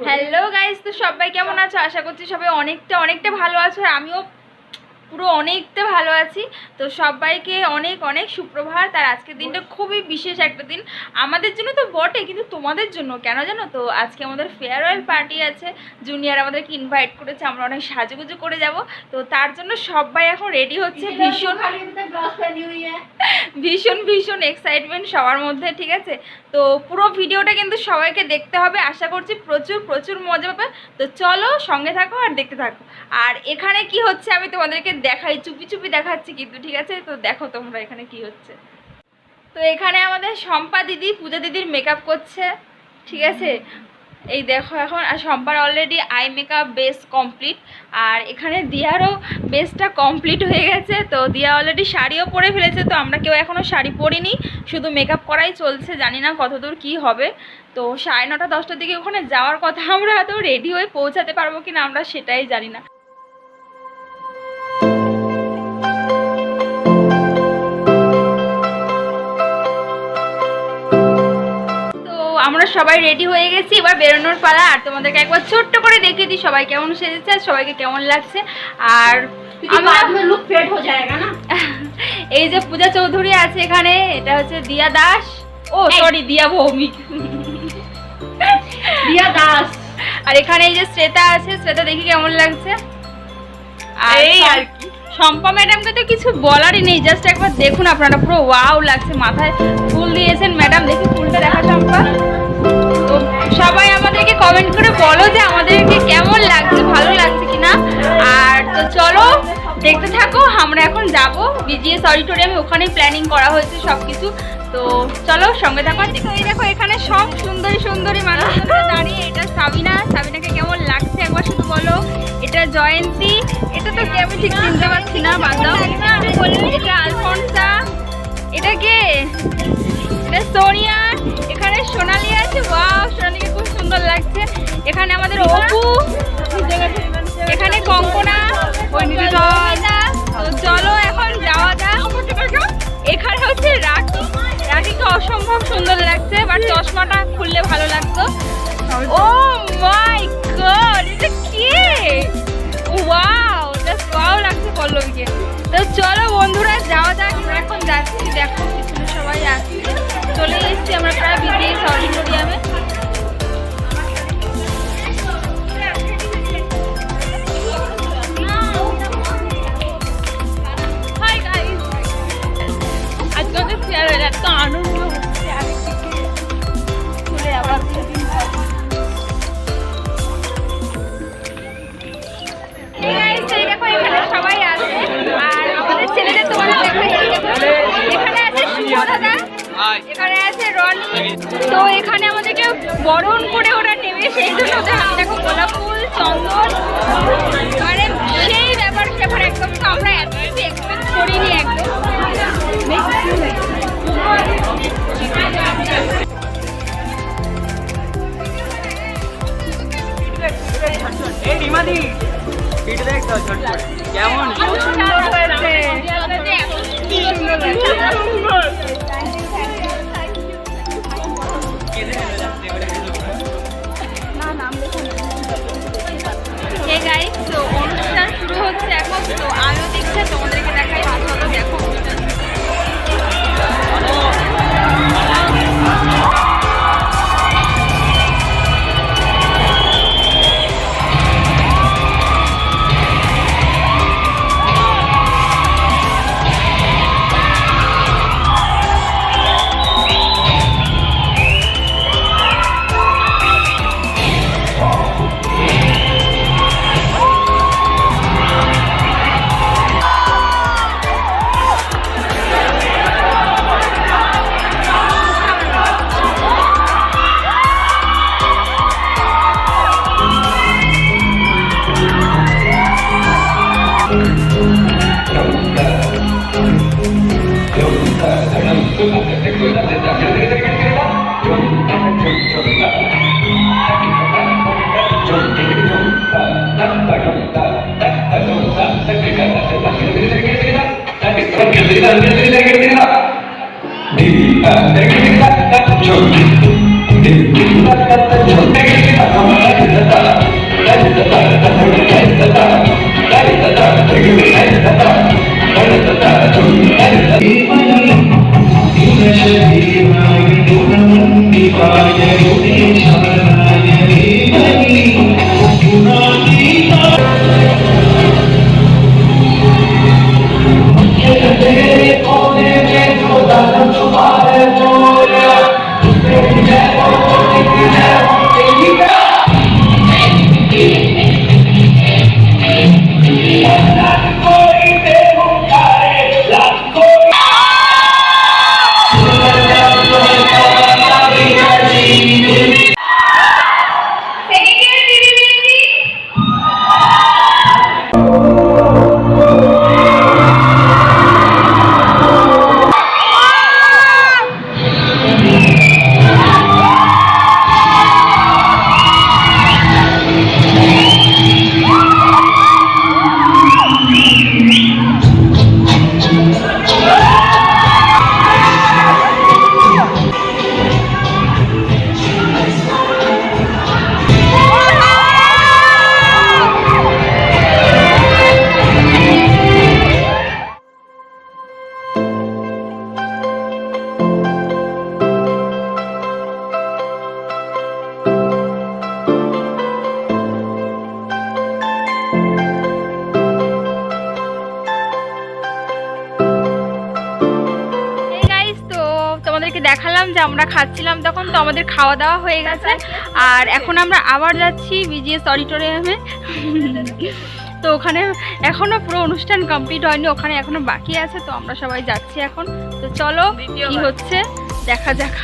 Hello guys, তো সবাই কেমন আছো? আশা করছি সবাই অনেকটা ভালো আছো। আর আমিও পুরো অনেকটা ভালো আছি। তো সবাইকে অনেক অনেক সুপ্রভাত। আর আজকের দিনটা খুবই বিশেষ একটা দিন আমাদের জন্য তো বটে, কিন্তু তোমাদের জন্য কেন জানো তো? আজকে আমাদের ফেয়ারওয়েল পার্টি আছে। জুনিয়র আমাদেরকে ইনভাইট করেছে, আমরা অনেক সাজুগুজু করে যাব। তো তার জন্য সবাই এখন রেডি হচ্ছে। ভীষণ এক্সাইটমেন্ট সবার মধ্যে, ঠিক আছে? তো পুরো ভিডিওটা কিন্তু সবাইকে দেখতে হবে। আশা করছি প্রচুর মজা পাবে। তো চলো সঙ্গে থাকো আর দেখতে থাকো। আর এখানে কি হচ্ছে আমি তোমাদেরকে দেখাই, চুপি দেখাচ্ছি কিন্তু, ঠিক আছে? তো দেখো তোমরা এখানে কি হচ্ছে। তো এখানে আমাদের শম্পা দিদি, পূজা দিদির মেকআপ করছে, ঠিক আছে? এই দেখো এখন। আর শম্পার already eye makeup base complete. আর এখানে দিয়ারও বেসটা কমপ্লিট হয়ে গেছে। তো দিয়া অলরেডি শাড়িও পরে ফেলেছে। তো আমরা কেউ এখনও শাড়ি পরিনি, শুধু মেকআপ করাই চলছে। জানি না কতদূর কি হবে। তো 9:30 10টার দিকে ওখানে যাওয়ার কথা। আমরা তো রেডি হয়ে পৌঁছাতে পারবো কিনা আমরা সেটাই জানি না। আমরা সবাই রেডি হয়ে গেছি, এবার বেরোনোর পালা। আর তোমাদেরকে একবার ছোট্ট করে দেখিয়ে দিই সবাই কেমন সেজেছে আর সবাইকে কেমন লাগছে। আর এই যে পূজা চৌধুরী আছে এখানে, এটা হচ্ছে দিয়া দাস, ও সরি দিয়া ভৌমিক, দিয়া দাস। আর এখানে এই যে শ্রেতা আছে, শ্রেতা দেখি কেমন লাগছে। আর কি শম্পা ম্যাডামকে তো কিছু বলারই নেই, জাস্ট একবার দেখুন আপনারা, পুরো ওয়াও লাগছে। মাথায় ফুল দিয়েছেন ম্যাডাম, দেখি ফুলটা দেখা শম্পা। তো সবাই আমাদেরকে কমেন্ট করে বলো যে আমাদেরকে কেমন লাগছে, ভালো লাগছে কিনা। আর তো চলো দেখতে থাকো। আমরা এখন যাব বিজিএস অডিটোরিয়ামে, ওখানেই প্ল্যানিং করা হয়েছে সব কিছু। তো চলো সঙ্গে থাকো। এই দেখো এখানে সব সুন্দরী মানুষগুলো দাঁড়িয়ে। এটা সাবিনাকে কেমন লাগছে একবার শুধু বলো। এটা জয়ন্তী, এটা তো আমি ঠিক চিনতে পারছি না, বাদ দাও। এটা আলফনসা, এটা কে? এটা সোনিয়া। এখানে সোনালি আছে, ওয়াও সোনালিকে খুব সুন্দর লাগছে। এখানে আমাদের অপু, এখানে কঙ্কনা, তো চলো এখন যাওয়া যাক। এখানে হচ্ছে রাখিকে অসম্ভব সুন্দর লাগছে, বাট চশমাটা খুললে ভালো লাগতো। ও মাই গড, এটা কি? ওয়াও, জাস্ট ওয়াও লাগছে পল্লবীকে। তো চলো বন্ধুরা যাওয়া যাক। আমরা এখন যাচ্ছি, দেখো পিছনে সবাই আসছে। চলে এসেছি আমরা প্রায় বিজিএস অডিটোরিয়ামে। হাই গাইস, আজকে আমাদের ফেয়ারওয়েল, এত আনন্দ হচ্ছে। আরেকদিকে চলে আবার সবাই আছে। আর আমাদের ছেলেদের তোমাদের এখানে আছে শুভ দাদা, এখানে আছে রনি। তো এখানে আমাদেরকে বরণ করে ওরা নেবে, সেই জন্য ওদের হাতে দেখো গোলাপ ফুল, চন্দন, মানে সেই ব্যাপার স্যাপার একদম। তো আমরা এত কিছু এক্সপেক্ট করিনি একদম। কেমন সুন্দর হয়েছে। Hey guys, তো অনুষ্ঠান শুরু হচ্ছে এখন। তো আমিও দেখছি, তোমাদেরকে দেখাই, ভালো দেখো। যে আমরা খাচ্ছিলাম তখন, তো আমাদের খাওয়া দাওয়া হয়ে গেছে। আর এখন আমরা আবার যাচ্ছি বিজিএস অডিটোরিয়ামে। তো ওখানে এখনো পুরো অনুষ্ঠান কমপ্লিট হয়নি, ওখানে এখনো বাকি আছে। তো আমরা সবাই যাচ্ছি এখন। তো চলো কি হচ্ছে দেখা যাক।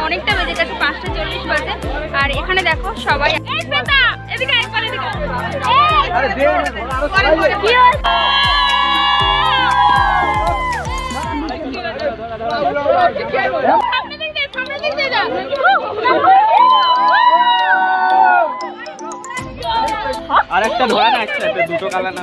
অনেকটা বেজে গেছে, 5:40 বাজে। আর এখানে দেখো সবাই আর একটা ধরা না, একটা দুটো কালার না।